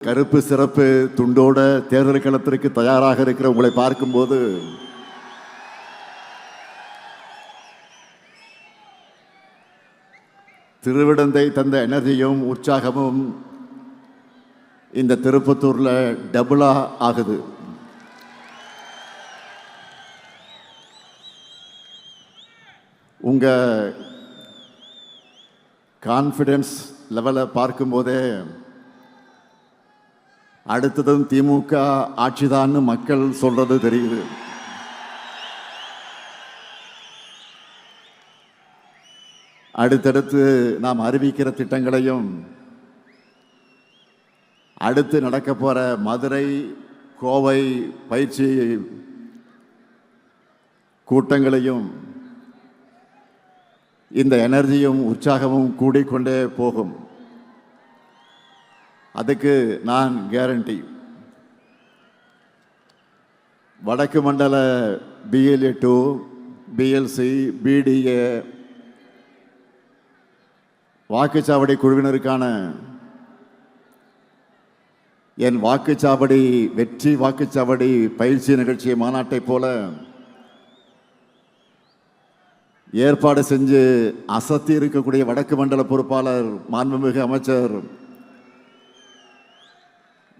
கருப்பு சிறப்பு துண்டோட தேர்தல் களத்திற்கு தயாராக இருக்கிற உங்களை பார்க்கும்போது திருவிடந்தை தந்த எனர்ஜியும் உற்சாகமும் இந்த திருப்பத்தூர்ல டபுளா ஆகுது. உங்க கான்ஃபிடன்ஸ் லெவலை பார்க்கும்போதே அடுத்ததும் திமுக ஆட்சிதான்னு மக்கள் சொல்றது தெரியுது. அடுத்தடுத்து நாம் அறிவிக்கிற திட்டங்களையும் அடுத்து நடக்க போற மதுரை கோவை பயிற்சி கூட்டங்களையும் இந்த எனர்ஜியும் உற்சாகமும் கூடிக்கொண்டே போகும். அதுக்கு நான் கேரண்டி. வடக்கு மண்டல BLA 2 BLC BDA வாக்குச்சாவடி குழுவினருக்கான என் வாக்குச்சாவடி வெற்றி வாக்குச்சாவடி பயிற்சி நிகழ்ச்சி மாநாட்டை போல ஏற்பாடு செஞ்சு அசத்தி இருக்கக்கூடிய வடக்கு மண்டல பொறுப்பாளர் மாண்புமிகு அமைச்சர்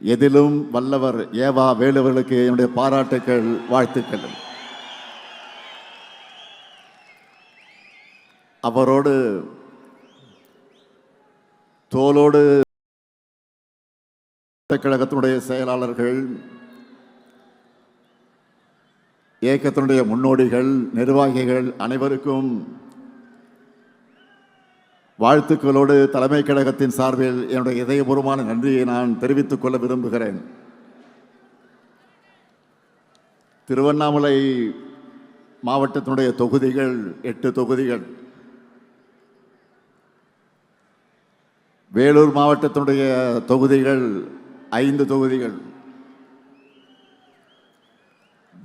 எதிலும் வல்லவர் ஏவா வேலுவர்களுக்கு என்னுடைய பாராட்டுக்கள், வாழ்த்துக்கள். அவரோடு தோளோடு கழகத்தினுடைய செயலாளர்கள், இயக்கத்தினுடைய முன்னோடிகள், நிர்வாகிகள் அனைவருக்கும் வாழ்த்துக்களோடு தலைமை கழகத்தின் சார்பில் என்னுடைய இதயபூர்வமான நன்றியை நான் தெரிவித்துக் கொள்ள விரும்புகிறேன். திருவண்ணாமலை மாவட்டத்தினுடைய தொகுதிகள் 8 தொகுதிகள், வேலூர் மாவட்டத்தினுடைய தொகுதிகள் 5 தொகுதிகள்,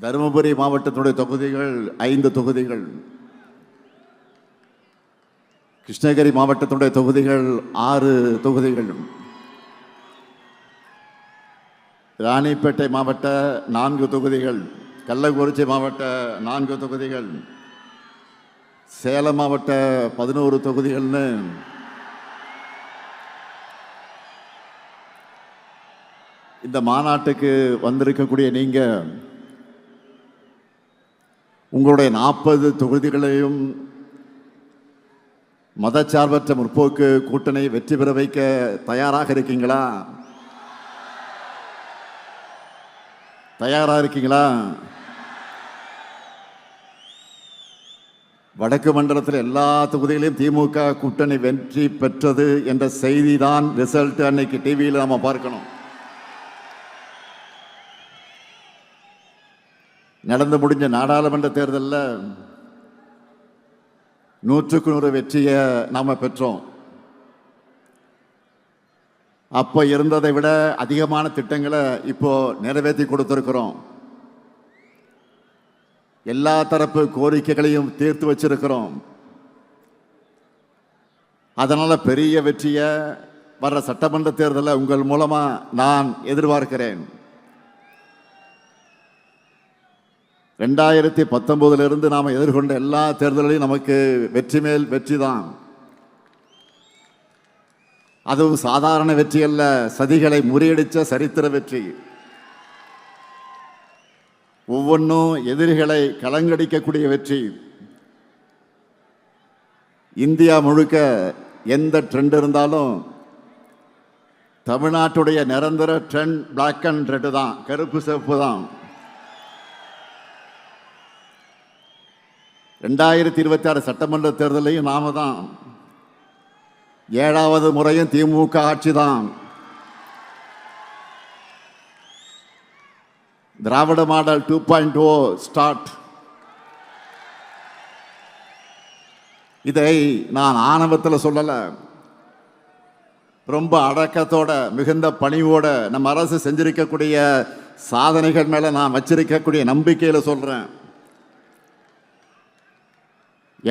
தருமபுரி மாவட்டத்தினுடைய தொகுதிகள் 5 தொகுதிகள், கிருஷ்ணகிரி மாவட்டத்தினுடைய தொகுதிகள் 6 தொகுதிகள், ராணிப்பேட்டை மாவட்ட 4 தொகுதிகள், கள்ளக்குறிச்சி மாவட்ட 4 தொகுதிகள், சேலம் மாவட்ட 11 தொகுதிகள்னு இந்த மாநாட்டுக்கு வந்திருக்கக்கூடிய நீங்க உங்களுடைய 40 தொகுதிகளையும் மதச்சார்பற்ற முற்போக்கு கூட்டணி வெற்றி பெற வைக்க தயாராக இருக்கீங்களா? தயாராக இருக்கீங்களா? வடக்கு மண்டலத்தில் எல்லா தொகுதிகளையும் திமுக கூட்டணி வெற்றி பெற்றது என்ற செய்தி தான் ரிசல்ட் அன்னைக்கு டிவியில் நாம பார்க்கணும். நடந்து முடிஞ்ச நாடாளுமன்ற தேர்தலில் 100க்கு 100 வெற்றியை நாம பெற்றோம். அப்போ இருந்ததை விட அதிகமான திட்டங்களை இப்போ நிறைவேற்றி கொடுத்திருக்கிறோம். எல்லா தரப்பு கோரிக்கைகளையும் தீர்த்து வச்சிருக்கிறோம். அதனால பெரிய வெற்றியை வர்ற சட்டமன்ற தேர்தலில் உங்கள் மூலமா நான் எதிர்பார்க்கிறேன். 2019 நாம் எதிர்கொண்ட எல்லா தேர்தல்களையும் நமக்கு வெற்றி மேல் வெற்றி தான். அதுவும் சாதாரண வெற்றி அல்ல, சதிகளை முறியடித்த சரித்திர வெற்றி. ஒவ்வொன்றும் எதிரிகளை கலங்கடிக்கக்கூடிய வெற்றி. இந்தியா முழுக்க எந்த ட்ரெண்ட் இருந்தாலும் தமிழ்நாட்டுடைய நிரந்தர ட்ரெண்ட் பிளாக் அண்ட் ரெட் தான், கருப்பு சிவப்பு தான். 2026 சட்டமன்ற தேர்தலையும் நாம தான். 7வது முறையும் திமுக ஆட்சி தான். திராவிட மாடல் 2.0 ஸ்டார்ட். இதை நான் ஆணவத்தில் சொல்லல, ரொம்ப அடக்கத்தோட மிகுந்த பணிவோட நம்ம அரசு செஞ்சிருக்கக்கூடிய சாதனைகள் மேல நான் வச்சிருக்கக்கூடிய நம்பிக்கையில சொல்றேன்.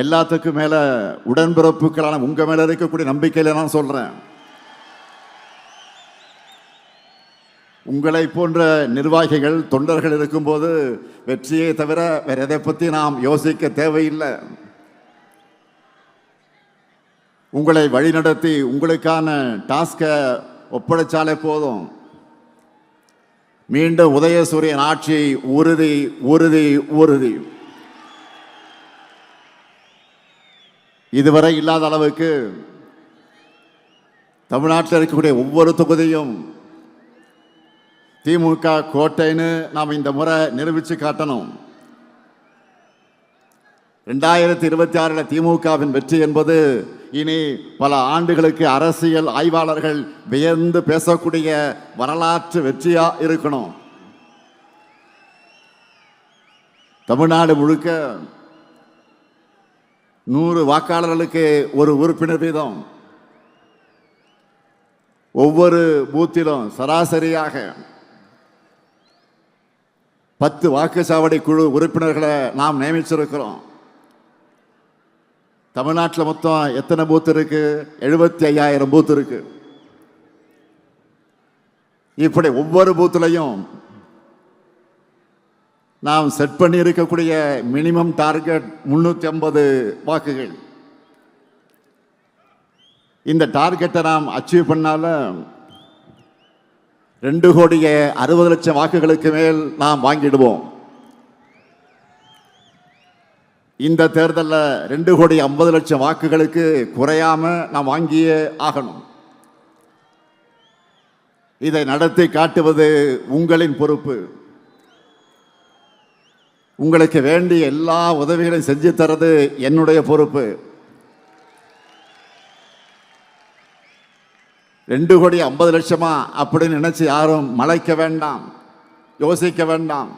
எல்லாத்துக்கும் மேல உடன்பிறப்புகளான உங்க மேல இருக்கக்கூடிய நம்பிக்கையில நான் சொல்றேன். உங்களை போன்ற நிர்வாகிகள் தொண்டர்கள் இருக்கும்போது வெற்றியை தவிர வேற எதை பற்றி நாம் யோசிக்க தேவையில்லை. உங்களை வழிநடத்தி உங்களுக்கான டாஸ்கை ஒப்படைச்சாலே போதும். மீண்டும் உதயசூரியன் ஆட்சி உறுதி உறுதி உறுதி. இதுவரை இல்லாத அளவுக்கு தமிழ்நாட்டில் இருக்கக்கூடிய ஒவ்வொரு தொகுதியும் திமுக கோட்டைன்னு நாம் இந்த முறை நிரூபித்து காட்டணும். 2026 திமுகவின் வெற்றி என்பது இனி பல ஆண்டுகளுக்கு அரசியல் ஆய்வாளர்கள் வியந்து பேசக்கூடிய வரலாற்று வெற்றியா இருக்கணும். தமிழ்நாடு முழுக்க 100 வாக்காளர்களுக்கு ஒரு உறுப்பினர் வீதம், ஒவ்வொரு பூத்திலும் சராசரியாக 10 வாக்குச்சாவடி குழு உறுப்பினர்களை நாம் நியமிச்சிருக்கிறோம். தமிழ்நாட்டில் மொத்தம் எத்தனை பூத் இருக்கு? 75,000 பூத் இருக்கு. இப்படி ஒவ்வொரு பூத்துலையும் நாம் செட் பண்ணி இருக்கக்கூடிய மினிமம் டார்கெட் 350 வாக்குகள். இந்த டார்கெட்டை நாம் அச்சீவ் பண்ணால 2,60,00,000 வாக்குகளுக்கு மேல் நாம் வாங்கிடுவோம். இந்த தேர்தலில் 2,50,00,000 வாக்குகளுக்கு குறையாம நாம் வாங்கியே ஆகணும். இதை நடத்தி காட்டுவது உங்களின் பொறுப்பு. உங்களுக்கு வேண்டிய எல்லா உதவிகளையும் செஞ்சு தரது என்னுடைய பொறுப்பு. 2,50,00,000 அப்படின்னு நினைச்சு யாரும் மலைக்க வேண்டாம், யோசிக்க வேண்டாம்.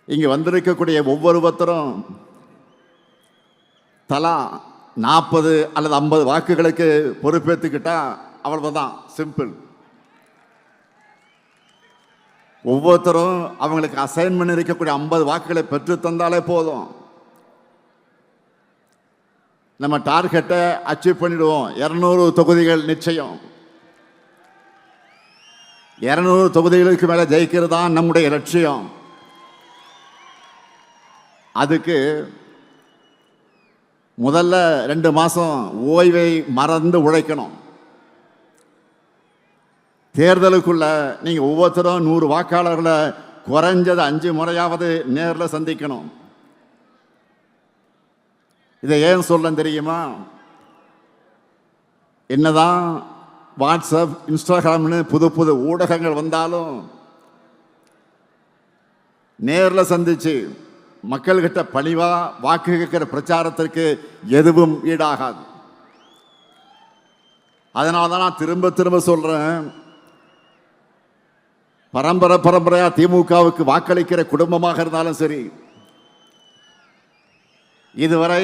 இங்கு வந்திருக்கக்கூடிய ஒவ்வொருத்தரும் தலா 40 அல்லது 50 வாக்குகளுக்கு பொறுப்பேற்றுக்கிட்டா அவ்வளவுதான், சிம்பிள். ஒவ்வொருத்தரும் அவங்களுக்கு அசைன்மெண்ட் இருக்கக்கூடிய 50 வாக்குகளை பெற்று தந்தாலே போதும். நம்ம டார்கெட்டை அச்சீவ் பண்ணிடுவோம். 200 தொகுதிகள் நிச்சயம். 200 தொகுதிகளுக்கு மேலே ஜெயிக்கிறது தான் நம்முடைய லட்சியம். அதுக்கு முதல்ல 2 மாசம் ஓய்வை மறந்து உழைக்கணும். தேர்தலுக்குள்ள நீங்க ஒவ்வொருத்தரும் 100 வாக்காளர்களை குறைஞ்சது 5 முறையாவது நேரில் சந்திக்கணும். இதை ஏன் சொல்ல தெரியுமா? என்னதான் வாட்ஸ்அப், இன்ஸ்டாகிராம்னு புது புது ஊடகங்கள் வந்தாலும் நேரில் சந்திச்சு மக்கள்கிட்ட பணிவா வாக்கு கேட்கிற பிரச்சாரத்திற்கு எதுவும் ஈடாகாது. அதனால தான் நான் திரும்ப திரும்ப சொல்றேன், பரம்பரையா திமுகவுக்கு வாக்களிக்கிற குடும்பமாக இருந்தாலும் சரி, இதுவரை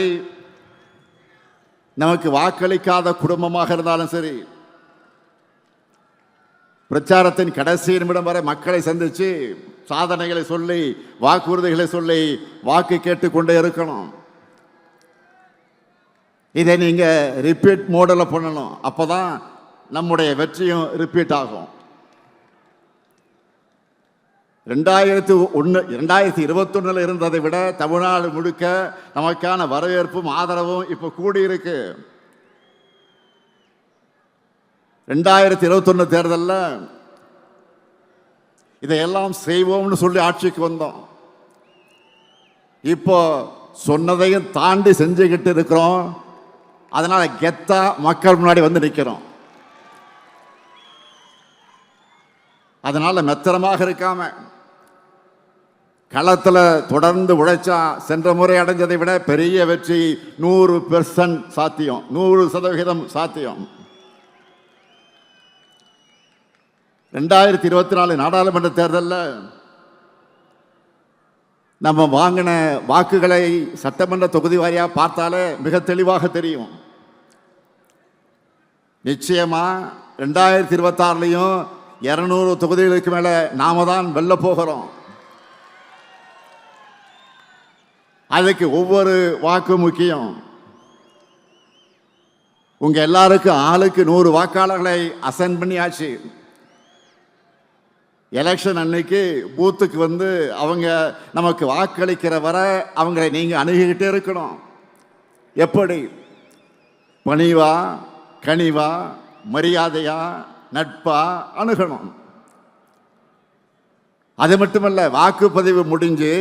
நமக்கு வாக்களிக்காத குடும்பமாக இருந்தாலும் சரி, பிரச்சாரத்தின் கடைசி நிமிடம் வரை மக்களை சந்திச்சு சாதனைகளை சொல்லி வாக்குறுதிகளை சொல்லி வாக்கு கேட்டுக்கொண்டே இருக்கணும். இதை நீங்க ரிப்பீட் மோடில் பண்ணணும். அப்பதான் நம்முடைய வெற்றியும் ரிப்பீட் ஆகும். 2021 இருந்ததை விட தமிழ்நாடு முழுக்க நமக்கான வரவேற்பும் ஆதரவும் இப்ப கூடியிருக்கு. 2021 தேர்தலில் இதையெல்லாம் செய்வோம்னு சொல்லி ஆட்சிக்கு வந்தோம். இப்போ சொன்னதையும் தாண்டி செஞ்சுக்கிட்டு இருக்கிறோம். அதனால கெத்தா மக்கள் முன்னாடி வந்து நிற்கிறோம். அதனால மெத்தனமாக இருக்காம களத்தில் தொடர்ந்து உழைச்சா சென்ற முறை அடைஞ்சதை விட பெரிய வெற்றி 100% சாத்தியம், 100% சாத்தியம். 2024 நாடாளுமன்ற தேர்தலில் நம்ம வாங்கின வாக்குகளை சட்டமன்ற தொகுதி வாரியாக பார்த்தாலே மிக தெளிவாக தெரியும். நிச்சயமா 2026 200 தொகுதிகளுக்கு மேலே நாம தான் வெல்ல போகிறோம். அதுக்கு ஒவ்வொரு வாக்கு முக்கியம். உங்க எல்லாருக்கும் ஆளுக்கு 100 வாக்காளர்களை அசைன் பண்ணியாச்சு. எலெக்ஷன் அன்னைக்கு பூத்துக்கு வந்து அவங்க நமக்கு வாக்களிக்கிற வரை அவங்களை நீங்கள் அணுகிக்கிட்டே இருக்கணும். எப்படி? பணிவா, கனிவா, மரியாதையா, நட்பா அணுகணும். அது மட்டுமல்ல, வாக்குப்பதிவு முடிஞ்சு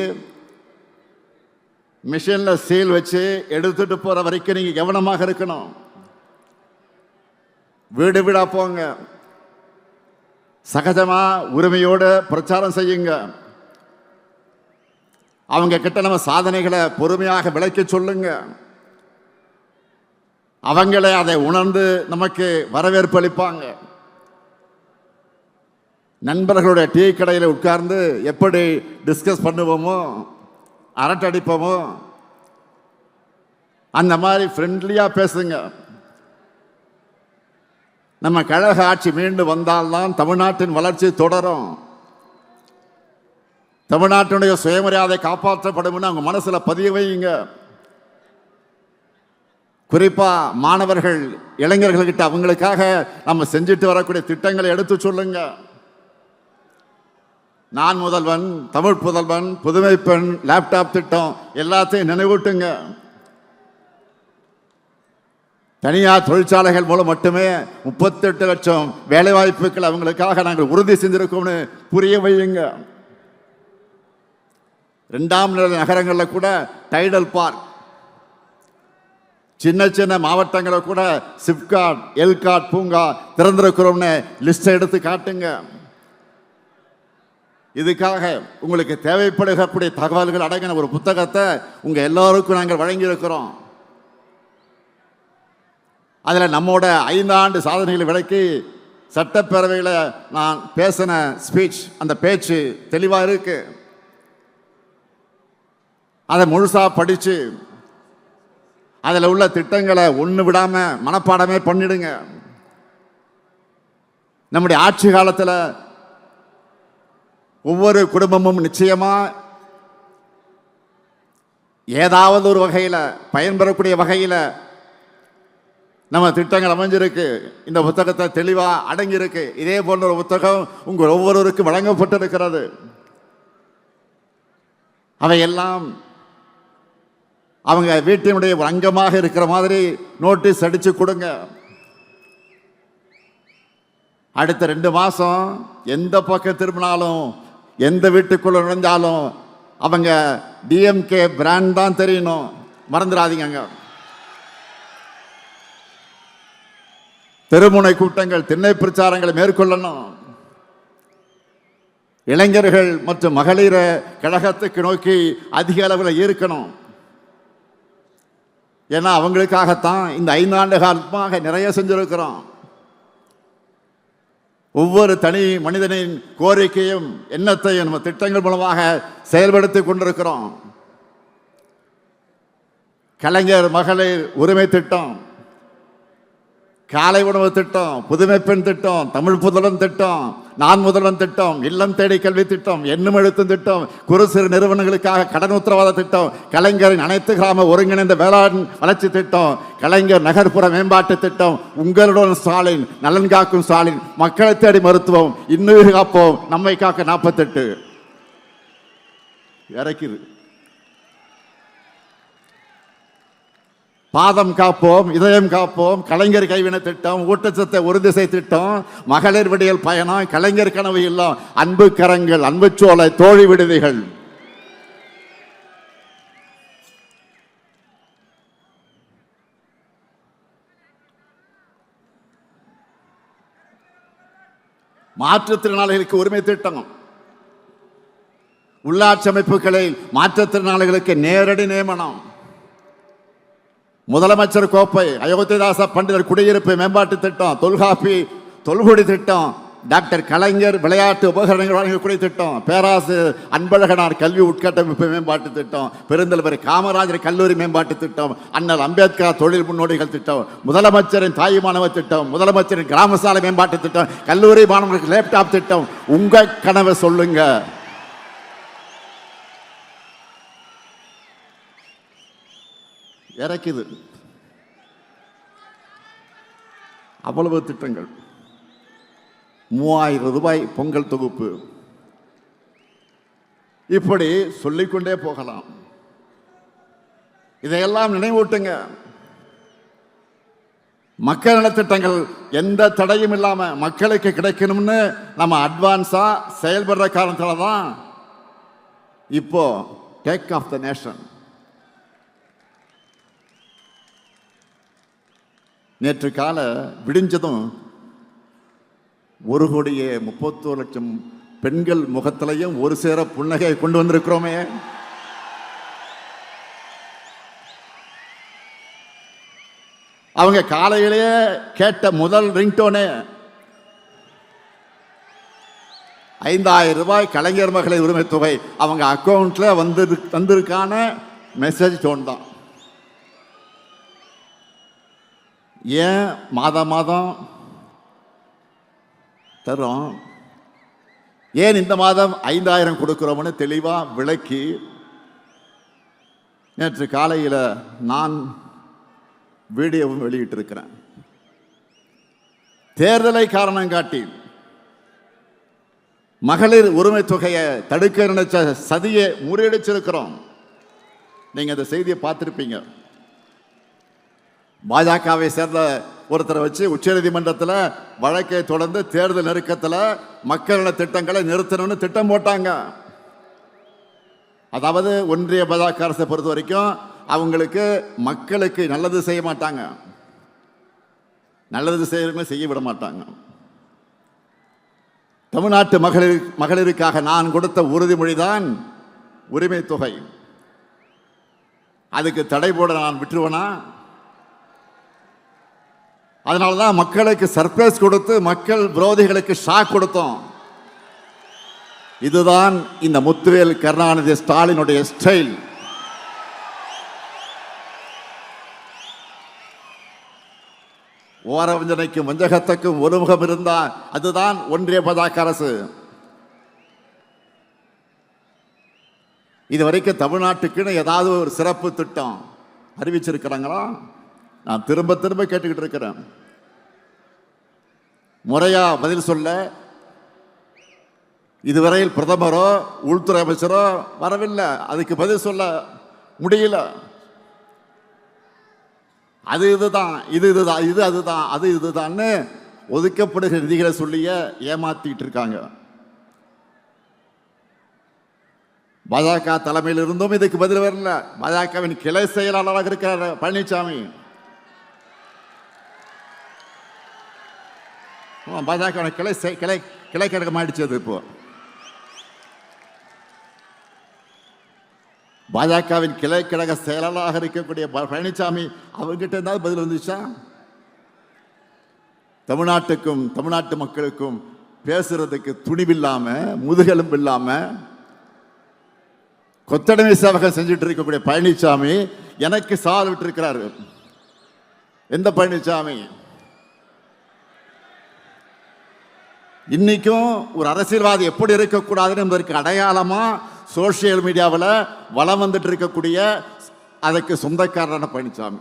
மிஷினில் சீல் வச்சு எடுத்துட்டு போகிற வரைக்கும் நீங்கள் கவனமாக இருக்கணும். வீடு வீடா போங்க, சகஜமா உரிமையோடு பிரச்சாரம் செய்யுங்க. அவங்க கிட்ட நம்ம சாதனைகளை பொறுமையாக விளக்கி சொல்லுங்க. அவங்களே அதை உணர்ந்து நமக்கு வரவேற்பு அளிப்பாங்க. நண்பர்களுடைய டீ கடையில் உட்கார்ந்து எப்படி டிஸ்கஸ் பண்ணுவோமோ, அரட்டை அடிப்போமோ, அந்த மாதிரி ஃப்ரெண்ட்லியா பேசுங்க. நம்ம கழக ஆட்சி மீண்டு வந்தால்தான் தமிழ்நாட்டின் வளர்ச்சி தொடரும். தமிழ்நாட்டினுடைய சுயமரியாதை காப்பாற்றப்படும். அவங்க மனசுல பதிய வையுங்க. குறிப்பா மாணவர்கள், இளைஞர்கள்கிட்ட அவங்களுக்காக நம்ம செஞ்சுட்டு வரக்கூடிய திட்டங்களை எடுத்து சொல்லுங்க. நான் முதல்வன், தமிழ் புதல்வன், புதுமை பெண், லேப்டாப் திட்டம் எல்லாத்தையும் நினைவூட்டுங்க. தனியார் தொழிற்சாலைகள் மூலம் மட்டுமே 38 லட்சம் வேலைவாய்ப்புகள் அவங்களுக்காக நாங்கள் உறுதி செஞ்சிருக்கோம்னு புரிய வையுங்க. 2ஆம் நிலை நகரங்களில் கூட டைடல் பார்க், சின்ன சின்ன மாவட்டங்களில் கூட சிப்காட், எல்காட் பூங்கா திறந்திருக்கிறோம்னு லிஸ்ட் எடுத்து காட்டுங்க. இதுக்காக உங்களுக்கு தேவைப்படுகக்கூடிய தகவல்கள் அடங்கின ஒரு புத்தகத்தை உங்க எல்லாருக்கும் நாங்கள் வழங்கியிருக்கிறோம். அதில் நம்மோட 5 ஆண்டு சாதனைகளை விளக்கி சட்டப்பேரவையில் நான் பேசின ஸ்பீச், அந்த பேச்சு தெளிவாக இருக்கு. அதை முழுசா படிச்சு அதில் உள்ள திட்டங்களை ஒன்று விடாம மனப்பாடமே பண்ணிடுங்க. நம்முடைய ஆட்சி காலத்தில் ஒவ்வொரு குடும்பமும் நிச்சயமா ஏதாவது ஒரு வகையில் பயன்பெறக்கூடிய வகையில் நம்ம திட்டங்கள் அமைஞ்சிருக்கு. இந்த புத்தகத்தை தெளிவாக அடங்கியிருக்கு. இதே போன்ற ஒரு புத்தகம் உங்கள் ஒவ்வொருவருக்கும் வழங்கப்பட்டிருக்கிறது. அவையெல்லாம் அவங்க வீட்டினுடைய ஒரு அங்கமாக இருக்கிற மாதிரி நோட்டீஸ் அடிச்சு கொடுங்க. அடுத்த 2 மாசம் எந்த பக்கம் திரும்பினாலும், எந்த வீட்டுக்குள்ள நுழைஞ்சாலும் அவங்க டிஎம்கே பிராண்ட் தான் தெரியணும். மறந்துடாதீங்க. தெருமுனை கூட்டங்கள், திண்ணை பிரச்சாரங்களை மேற்கொள்ளணும். இளைஞர்கள் மற்றும் மகளிரை கழகத்துக்கு நோக்கி அதிக அளவில் ஈர்க்கணும். ஏன்னா அவங்களுக்காகத்தான் இந்த 5 ஆண்டு காலமாக நிறைய செஞ்சிருக்கிறோம். ஒவ்வொரு தனி மனிதனின் கோரிக்கையும் எண்ணத்தையும் நம்ம திட்டங்கள் மூலமாக செயல்படுத்தி கொண்டிருக்கிறோம். கலைஞர் மகளிர் உரிமை திட்டம், காலை உணவு திட்டம், புதுமை பெண் திட்டம், தமிழ் புதல்வன் திட்டம், நான் முதல்வன் திட்டம், இல்லம் தேடி கல்வி திட்டம், எண்ணும் எழுத்தும் திட்டம், குறு சிறு நிறுவனங்களுக்காக கடன் உத்தரவாத திட்டம், கலைஞரின் அனைத்து கிராம ஒருங்கிணைந்த வேளாண் வளர்ச்சி திட்டம், கலைஞர் நகர்ப்புற மேம்பாட்டு திட்டம், உங்களுடன் ஸ்டாலின், நலன் காக்கும் ஸ்டாலின், மக்களை தேடி மருத்துவம், இன்னுயிர் காப்போம், நம்மை காக்க 48 இறக்குது. பாதம் காப்போம், இதயம் காப்போம், கலைஞர் கைவினை திட்டம், ஊட்டச்சத்தை உறுதிசை திட்டம், மகளிர் விடியல் பயணம், கலைஞர் கனவு இல்லம், அன்பு கரங்கள், அன்பு சோலை, தோழி விடுதிகள். மாற்றுத்திறனாளிகளுக்கு உரிமை திட்டம், உள்ளாட்சி அமைப்புகளில் மாற்றுத்திறனாளிகளுக்கு நேரடி நியமனம், முதலமைச்சர் கோப்பை, அயோத்திதாச பண்டிதர் குடியிருப்பு மேம்பாட்டு திட்டம், தொல்காப்பி தொல்குடி திட்டம், டாக்டர் கலைஞர் விளையாட்டு உபகரணங்கள் வழங்கக்கூடிய திட்டம், பேராசிரியர் அன்பழகனார் கல்வி உட்கட்டமைப்பு மேம்பாட்டு திட்டம், பெருந்தலைவர் காமராஜர் கல்லூரி மேம்பாட்டு திட்டம், அண்ணல் அம்பேத்கர் தொழில் முன்னோடிகள் திட்டம், முதலமைச்சரின் தாய் மாணவர் திட்டம், முதலமைச்சரின் கிராம சாலை மேம்பாட்டு திட்டம், கல்லூரி மாணவர்களுக்கு லேப்டாப் திட்டம். உங்க கனவை சொல்லுங்க. இறக்குது அவ்வளவு திட்டங்கள். 3000 ரூபாய் பொங்கல் தொகுப்பு, இப்படி சொல்லிக்கொண்டே போகலாம். இதையெல்லாம் நினைவூட்டுங்க. மக்கள் நலத்திட்டங்கள் எந்த தடையும் இல்லாம மக்களுக்கு கிடைக்கணும்னு நம்ம அட்வான்ஸா செயல்படுற காரணத்தால தான் இப்போ டேக் ஆஃப் த நேஷன். நேற்று கால விடிஞ்சதும் 1,31,00,000 பெண்கள் முகத்திலையும் ஒரு சேர புன்னகை கொண்டு வந்திருக்கிறோமே. அவங்க காலையிலேயே கேட்ட முதல் ரிங்டோனே 5,000 ரூபாய் கலைஞர் மகளிர் உரிமை தொகை அவங்க அக்கௌண்ட்ல வந்திருக்கான மெசேஜ் டோன் தான். ஏன் மாதம் மாதம் தரும், ஏன் இந்த மாதம் 5,000 கொடுக்கிறோம்னு தெளிவா விளக்கி நேற்று காலையில் நான் வீடியோவும் வெளியிட்டிருக்கிறேன். தேர்தலை காரணம் காட்டி மகளிர் உரிமை தொகையை தடுக்க நினைச்ச சதியை முறியடிச்சிருக்கிறோம். நீங்க அந்த செய்தியை பார்த்திருப்பீங்க. பாஜகவை சேர்ந்த ஒருத்தரை வச்சு உச்சநீதிமன்றத்தில் வழக்கை தொடர்ந்து தேர்தல் நெருக்கத்தில் மக்கள் நல திட்டங்களை நிறுத்தணும்னு திட்டம் போட்டாங்க. அதாவது ஒன்றிய பாஜக அரசை பொறுத்த வரைக்கும் அவங்களுக்கு மக்களுக்கு நல்லது செய்ய மாட்டாங்க, நல்லது செய்ய விட மாட்டாங்க. தமிழ்நாட்டு மகளிருக்காக நான் கொடுத்த உறுதிமொழிதான் உரிமை தொகை. அதுக்கு தடை போட நான் விட்டுருவேனா? அதனாலதான் மக்களுக்கு சர்ப்ரைஸ் கொடுத்து மக்கள் விரோதிகளுக்கு ஷாக் கொடுத்தோம். இதுதான் இந்த முத்துவேல் கருணாநிதி ஸ்டாலினுடைய ஸ்டைல். ஓரவஞ்சனைக்கும் வஞ்சகத்துக்கும் ஒருமுகம் இருந்தால் அதுதான் ஒன்றிய பாஜக அரசு. இதுவரைக்கும் தமிழ்நாட்டுக்குன்னு ஏதாவது ஒரு சிறப்பு திட்டம் அறிவிச்சிருக்கிறாங்களா? நான் திரும்ப திரும்ப கேட்டுக்கிட்டு இருக்கிறேன். முறையா பதில் சொல்ல இதுவரையில் பிரதமரோ உள்துறை அமைச்சரோ வரவில்லை. அதுக்கு பதில் சொல்ல முடியல. அது இதுதான், இது இதுதான், இது அதுதான், அது இதுதான்னு ஒதுக்கப்படுகிற நிதிகளை சொல்லிய ஏமாத்திட்டு இருக்காங்க. பாஜக தலைமையில் இருந்தும் இதுக்கு பதில் வரல. பாஜகவின் கிளை செயலாளராக இருக்கிறார் பழனிசாமி. பாஜக கிளை கழகம் ஆயிடுச்சு. அது இப்போ பாஜகவின் கிளை கழக செயலாளராக இருக்கக்கூடிய பழனிசாமி அவர்கிட்ட இருந்தாலும் பதில் வந்துச்சா? தமிழ்நாட்டுக்கும் தமிழ்நாட்டு மக்களுக்கும் பேசுறதுக்கு துணிவில்லாம முதுகெலும்பு இல்லாம கொத்தடிமை சேவகம் செஞ்சுட்டு இருக்கக்கூடிய பழனிசாமி எனக்கு சவால் விட்டு இருக்கிறாரு. எந்த பழனிசாமி? இன்னைக்கும் ஒரு அரசியல்வாதி எப்படி இருக்கக்கூடாதுன்னு என்பதற்கு அடையாளமா சோசியல் மீடியாவில் வளம் வந்துட்டு இருக்கக்கூடிய அதற்கு சொந்தக்காரரான பழனிசாமி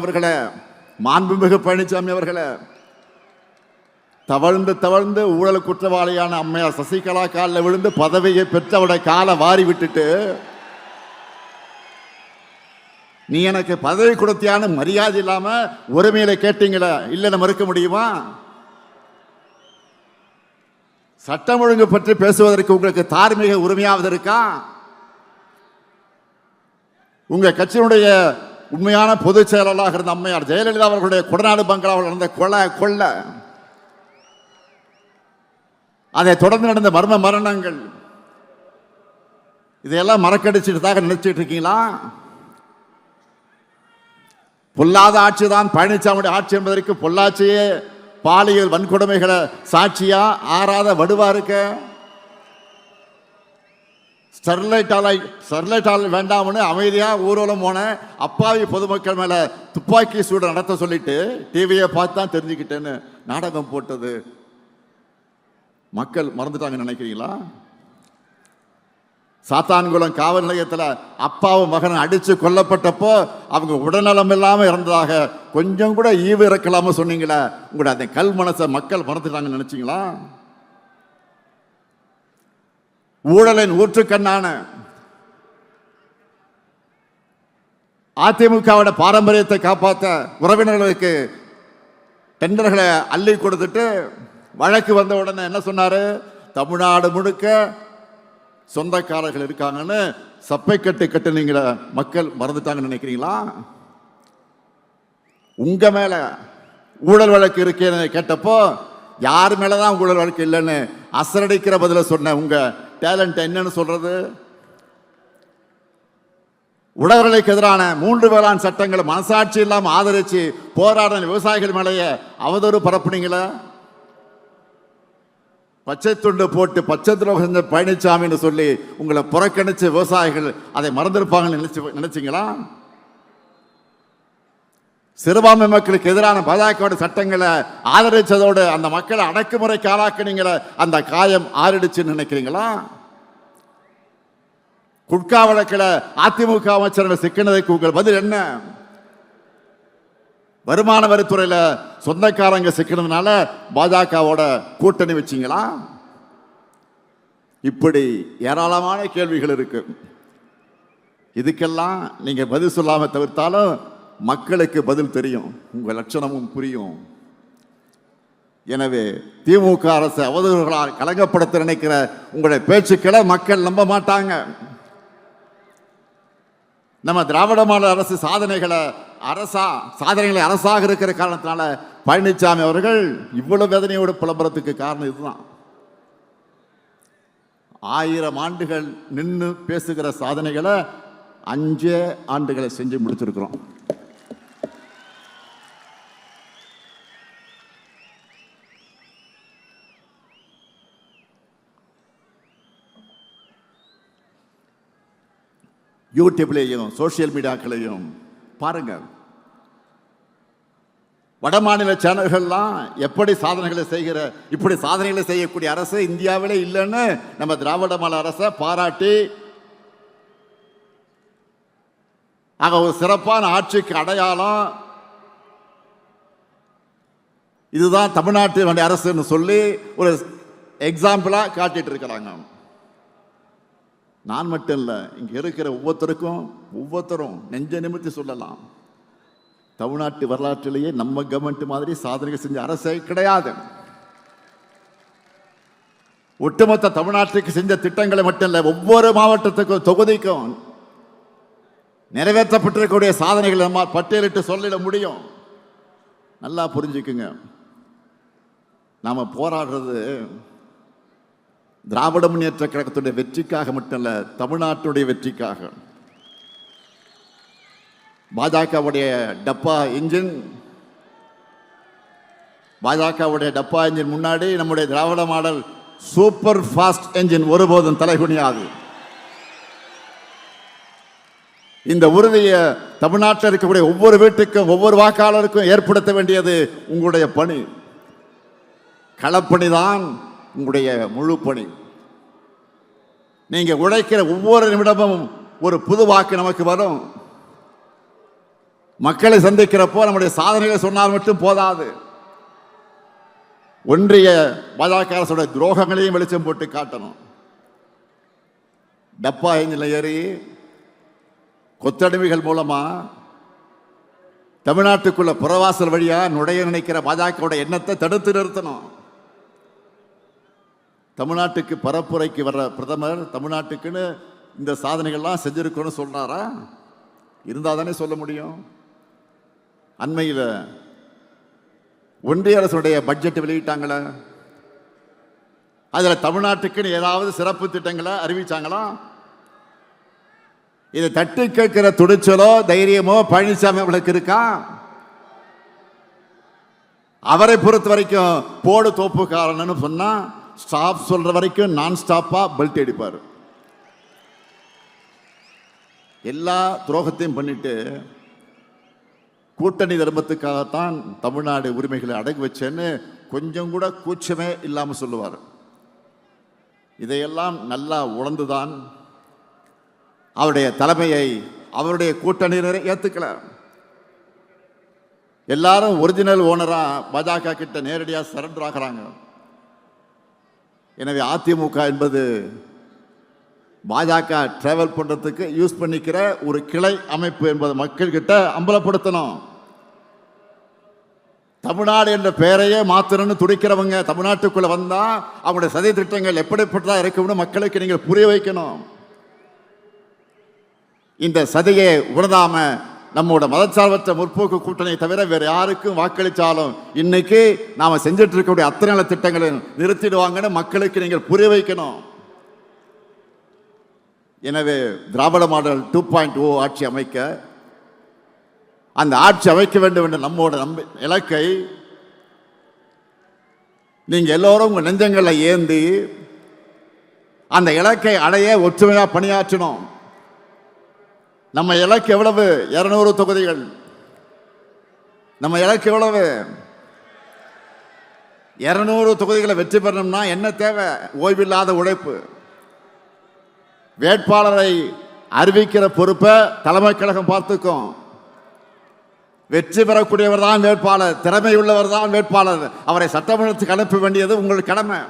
அவர்களே, மாண்புமிகு பழனிசாமி அவர்களே, தவழ்ந்து தவழ்ந்து ஊழல் குற்றவாளியான அம்மையார் சசிகலா காலில் விழுந்து பதவியை பெற்றவுடைய காலை வாரி விட்டுட்டு நீ எனக்கு பதவி கொடுத்தியான மரியாதை இல்லாம உரிமையில கேட்டீங்களா? இல்லைன்னு மறுக்க முடியுமா? சட்டம் ஒழுங்கு பற்றி பேசுவதற்கு உங்களுக்கு தார்மீக உரிமையாவது இருக்கா? உங்க கட்சியினுடைய உண்மையான பொதுச் செயலாளராக இருந்த அம்மையார் ஜெயலலிதா அவர்களுடைய கொடநாடு பங்களாவில் நடந்த கொள்ளை, அதை தொடர்ந்து நடந்த மர்ம மரணங்கள், இதையெல்லாம் மறக்கடிச்சுட்டு நினைச்சிட்டு இருக்கீங்களா? பொல்லாத ஆட்சி தான் பழனிசாமியுடைய ஆட்சி என்பதற்கு பொள்ளாச்சியே பாலியல் வன்கொடுமைகளை சாட்சியா ஆறாத வடுவா இருக்க. ஸ்டெர்லைட் ஆலை வேண்டாம்னு அமைதியா ஊர்வலம் போன அப்பாவி பொதுமக்கள் மேல துப்பாக்கி சூடு நடத்த சொல்லிட்டு டிவியை பார்த்து தான் தெரிஞ்சுக்கிட்டேன்னு நாடகம் போட்டது மக்கள் மறந்துட்டாங்க நினைக்கிறீங்களா? சாத்தான்குளம் காவல் நிலையத்தில் அப்பாவும் மகன் அடிச்சு கொல்லப்பட்டப்போ அவங்க உடல்நலம் இல்லாமல் இறந்ததாக கொஞ்சம் கூட ஈவு இறக்கலாம சொன்னீங்களா? உங்களோட அந்த கல் மனசை மக்கள் மறந்துட்டாங்கன்னு நினைச்சீங்களா? ஊழலின் ஊற்றுக்கண்ணான அதிமுகவோட பாரம்பரியத்தை காப்பாற்ற உறவினர்களுக்கு டெண்டர்களை அள்ளி கொடுத்துட்டு வழக்கு வந்த உடனே என்ன சொன்னாரு? தமிழ்நாடு முழுக்க சொந்தக்காரர்கள் இருக்காங்கன்னு சப்பை கட்டுனீங்கள மக்கள் மறந்துட்டாங்கன்னு நினைக்கிறீங்களா? உங்க மேல ஊழல் வழக்கு இருக்கேன்னு கேட்டப்போ யார் மேலதான் ஊழல் வழக்கு இல்லைன்னு அசரடிக்கிற பதில சொன்ன உங்க டேலண்ட் என்னன்னு சொல்றது? உழவர்களுக்கு எதிரான 3 வேளாண் சட்டங்களை மனசாட்சி இல்லாம ஆதரிச்சு போராடின விவசாயிகள் மேலேயே அவதூறு பரப்புனீங்கள. பச்சை துண்டு போட்டு பச்சை துரோகம் செஞ்ச பழனிசாமின்னு சொல்லி உங்களை புறக்கணிச்சு விவசாயிகள் அதை மறந்திருப்பாங்கன்னு நினைச்சீங்களா? சிறுபான்மை மக்களுக்கு எதிரான பாஜக சட்டங்களை ஆதரிச்சதோடு அந்த மக்களை அடக்குமுறைக்கு ஆளாக்குனீங்கள, அந்த காயம் ஆறிடுச்சுன்னு நினைக்கிறீங்களா? குட்கா வழக்கில் அதிமுக அமைச்சர்கள் சிக்கினதுக்கு உங்கள் பதில் என்ன? வருமான வரித்துறையில் சொந்தக்காரங்க சிக்கினதுனால பாஜகவோட கூட்டணி வச்சீங்களா? இப்படி ஏராளமான கேள்விகள் இருக்கு. இதுக்கெல்லாம் நீங்க பதில் சொல்லாம தவிர்த்தாலும் மக்களுக்கு பதில் தெரியும், உங்க லட்சணமும் புரியும். எனவே திமுக அரசு அவதூறுகளால் கலங்கப்படுத்த நினைக்கிற உங்களுடைய பேச்சுக்களை மக்கள் நம்ப மாட்டாங்க. நம்ம திராவிட மாடல் அரசு சாதனைகளை அரசாக இருக்கிற காரணத்தினால பழனிசாமி அவர்கள் இவ்வளவு வேதனையோடு புலம்புறதுக்கு காரணம் இதுதான். 1000 ஆண்டுகள் நின்று பேசுகிற சாதனைகளை 5 ஆண்டுகளை செஞ்சு முடிச்சிருக்கிறோம். யூடியூப்லையும் சோசியல் மீடியாக்களையும் பாருங்க. வட மாநில சேனல்கள்லாம் எப்படி சாதனைகளை செய்கிற, இப்படி சாதனைகளை செய்யக்கூடிய அரசு இந்தியாவிலே இல்லைன்னு நம்ம திராவிட மாடல் அரசை பாராட்டி ஒரு சிறப்பான ஆட்சிக்கு அடையாளம் இதுதான் தமிழ்நாட்டினுடைய அரசுன்னு சொல்லி ஒரு எக்ஸாம்பிளா காட்டிட்டு இருக்கிறாங்க. நான் மட்டும் இல்லை, இங்க இருக்கிற ஒவ்வொருத்தரும் நெஞ்ச நிமித்தி சொல்லலாம், தமிழ்நாட்டு வரலாற்றிலேயே நம்ம கவர்மெண்ட் மாதிரி சாதனை செஞ்ச அரசே கிடையாது. ஒட்டுமொத்த தமிழ்நாட்டுக்கு செஞ்ச திட்டங்களை மட்டும் இல்லை, ஒவ்வொரு மாவட்டத்துக்கும் தொகுதிக்கும் நிறைவேற்றப்பட்டிருக்கக்கூடிய சாதனைகளை நம்ம பட்டியலிட்டு சொல்லிட முடியும். நல்லா புரிஞ்சுக்குங்க, நாம போராடுறது திராவிட முன்னேற்ற கழகத்துடைய வெற்றிக்காக மட்டுமல்ல, தமிழ்நாட்டுடைய வெற்றிக்காக. பாஜகவுடைய டப்பா இன்ஜின் முன்னாடி நம்முடைய திராவிட மாடல் சூப்பர் ஃபாஸ்ட் என்ஜின் ஒருபோதும் தலைகுனியாது. இந்த உறுதியை தமிழ்நாட்டில் இருக்கக்கூடிய ஒவ்வொரு வீட்டுக்கும் ஒவ்வொரு வாக்காளருக்கும் ஏற்படுத்த வேண்டியது உங்களுடைய பணி. களப்பணிதான் உங்களுடைய முழு பணி. நீங்க உழைக்கிற ஒவ்வொரு நிமிடமும் ஒரு புது வாக்கு நமக்கு வரும். மக்களை சந்திக்கிறப்போ நம்முடைய சாதனைகளை சொன்னால் மட்டும் போதாது, ஒன்றிய பாஜக அரசோட துரோகங்களையும் வெளிச்சம் போட்டு காட்டணும். டப்பா எஞ்சில் ஏறி கொத்தடிமைகள் மூலமா தமிழ்நாட்டுக்குள்ள புறவாசல் வழியா நுழைய நினைக்கிற பாஜக எண்ணத்தை தடுத்து நிறுத்தணும். தமிழ்நாட்டுக்கு பரப்புரைக்கு வர்ற பிரதமர் தமிழ்நாட்டுக்குன்னு இந்த சாதனைகள்லாம் செஞ்சிருக்கோன்னு சொல்றாரா? இருந்தால் தானே சொல்ல முடியும். அண்மையில் ஒன்றிய அரசுடைய பட்ஜெட் வெளியிட்டாங்களே, அதில் தமிழ்நாட்டுக்குன்னு ஏதாவது சிறப்பு திட்டங்களை அறிவிச்சாங்களா? இதை தட்டி கேட்கிற துணிச்சலோ தைரியமோ பழனிசாமி அவர்களுக்கு இருக்கா? அவரை பொறுத்த வரைக்கும் போடு தோப்புக்காரன்னு சொன்னா ஸ்டாப் சொல்ற வரைக்கும் நான் ஸ்டாப்பா பெல்ட் அடிப்பார். எல்லா துரோகத்தையும் பண்ணிட்டு கூட்டணி தர்மத்துக்காகத்தான் தமிழ்நாடு உரிமைகளை அடகு வச்சேன்னு கொஞ்சம் கூட கூச்சமே இல்லாமல் சொல்லுவார். இதையெல்லாம் நல்லா உணர்ந்துதான் அவருடைய தலைமையை அவருடைய கூட்டணியினரை ஏத்துக்கல. எல்லாரும் ஒரிஜினல் ஓனரா பாஜக கிட்ட நேரடியாக சரண்டர் ஆகிறாங்க. எனவே அதிமுக என்பது பாஜக டிராவல் பண்ணுறதுக்கு யூஸ் பண்ணிக்கிற ஒரு கிளை அமைப்பு என்பதை மக்கள்கிட்ட அம்பலப்படுத்தணும். தமிழ்நாடு என்ற பெயரையே மாற்றணும்னு துடிக்கிறவங்க தமிழ்நாட்டுக்குள்ள வந்தா அவங்களுடைய சதி திட்டங்கள் எப்படிப்பட்டதா இருக்கும்னு மக்களுக்கு நீங்கள் புரிய வைக்கணும். இந்த சதியை உணராம நம்மோட மதச்சார்பற்ற முற்போக்கு கூட்டணியை தவிர வேற யாருக்கும் வாக்களித்தாலும் இன்னைக்கு நாம செஞ்சுட்டு இருக்கக்கூடிய அத்தனை நல்ல திட்டங்களை நிறுத்திடுவாங்கன்னு மக்களுக்கு நீங்கள் புரிய வைக்கணும். எனவே திராவிட மாடல் 2.0 ஆட்சி அமைக்க, அந்த ஆட்சி அமைக்க வேண்டும் என்ற நம்மோட இலக்கை நீங்க எல்லோரும் உங்க நெஞ்சங்களை ஏந்தி அந்த இலக்கை அடைய ஒற்றுமையா பணியாற்றணும். நம்ம இலக்கு எவ்வளவு? 200 தொகுதிகள். நம்ம இலக்கு எவ்வளவு? 200 தொகுதிகளை வெற்றி பெறணும்னா என்ன தேவை? ஓய்வில்லாத உழைப்பு. வேட்பாளரை அறிவிக்கிற பொறுப்பை தலைமை கழகம் பார்த்துக்கும். வெற்றி பெறக்கூடியவர் தான் வேட்பாளர், திறமை உள்ளவர் தான் வேட்பாளர். அவரை சட்டமன்றத்துக்கு அனுப்ப வேண்டியது உங்கள் கடமை.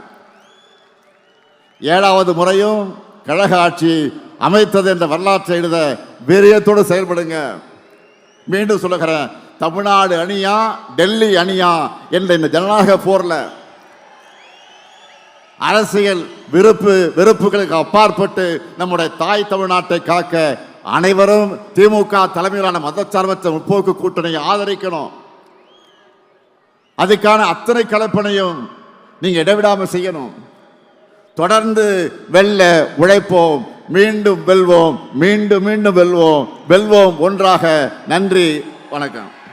7வது முறையும் கழக ஆட்சி அமைத்தது என்ற வரலாற்றை எழுத வீரியத்தோடு செயல்படுங்க. மீண்டும் சொல்லுகிறேன், தமிழ்நாடு அணியா டெல்லி அணியா என்ற இந்த ஜனநாயக போர்ல அரசியல் வெறுப்புகளுக்கு அப்பாற்பட்டு நம்முடைய தாய் தமிழ்நாட்டை காக்க அனைவரும் திமுக தலைமையிலான மதச்சார்பற்ற முற்போக்கு கூட்டணியை ஆதரிக்கணும். அதுக்கான அத்தனை கலப்பணையும் நீங்க இடைவிடாமல் செய்யணும். தொடர்ந்து வெல்ல உழைப்போம், மீண்டும் வெல்வோம், மீண்டும் மீண்டும் வெல்வோம், வெல்வோம் ஒன்றாக. நன்றி, வணக்கம்.